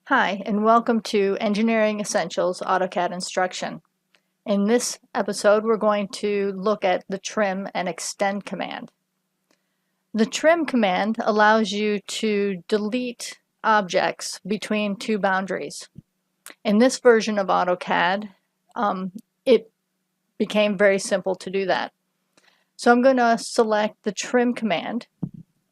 Hi, and welcome to Engineering Essentials AutoCAD Instruction. In this episode, we're going to look at the trim and extend command. The trim command allows you to delete objects between two boundaries. In this version of AutoCAD, it became very simple to do that. So I'm going to select the trim command,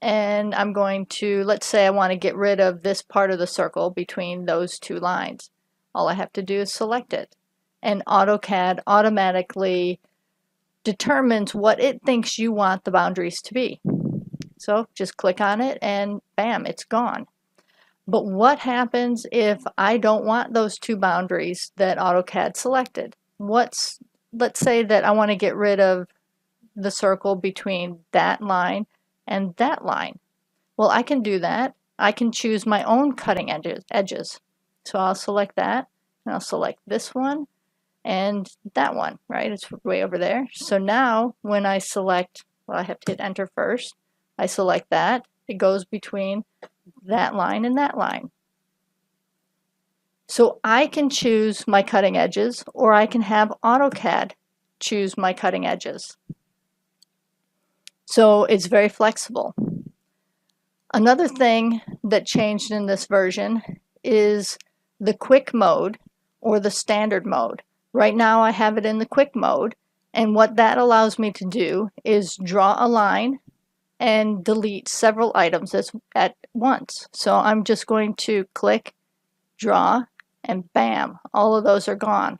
and I'm going to, let's say I want to get rid of this part of the circle between those two lines. All I have to do is select it, and AutoCAD automatically determines what it thinks you want the boundaries to be. So just click on it and bam, it's gone. But what happens if I don't want those two boundaries that AutoCAD selected? Let's say that I want to get rid of the circle between that line and that line. Well, I can do that. I can choose my own cutting edges. So I'll select that, and I'll select this one and that one, right? It's way over there. So now when I select, well, I have to hit enter first. I select that. It goes between that line and that line. So I can choose my cutting edges, or I can have AutoCAD choose my cutting edges. So it's very flexible. Another thing that changed in this version is the quick mode or the standard mode. Right now I have it in the quick mode, and what that allows me to do is draw a line and delete several items at once. So I'm just going to click, draw, and bam, all of those are gone.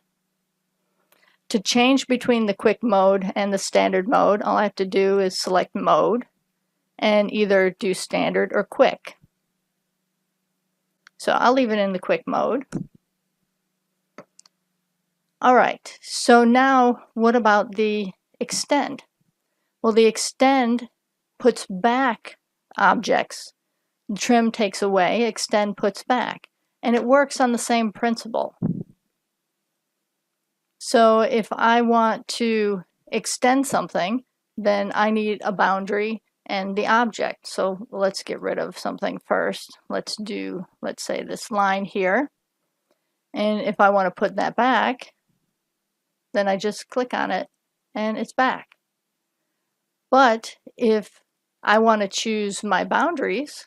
To change between the quick mode and the standard mode, all I have to do is select mode and either do standard or quick. So I'll leave it in the quick mode. Alright, so now what about the extend? Well, the extend puts back objects. Trim takes away, extend puts back. And it works on the same principle. So if I want to extend something, then I need a boundary and the object. So let's get rid of something first. Let's say this line here. And if I want to put that back, then I just click on it and it's back. But if I want to choose my boundaries,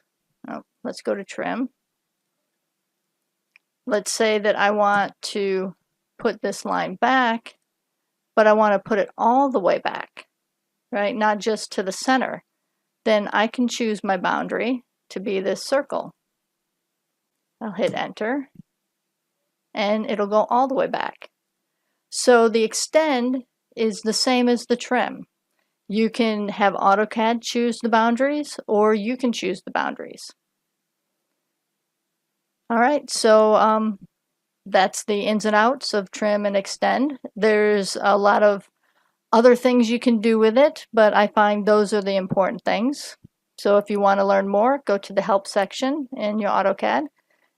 let's go to trim. Let's say that I want to put this line back, but I want to put it all the way back, right? Not just to the center. Then I can choose my boundary to be this circle. I'll hit enter, and it'll go all the way back. So the extend is the same as the trim. You can have AutoCAD choose the boundaries, or you can choose the boundaries. All right, so that's the ins and outs of trim and extend. There's a lot of other things you can do with it, but I find those are the important things. So if you want to learn more, go to the help section in your AutoCAD,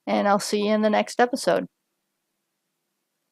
and I'll see you in the next episode.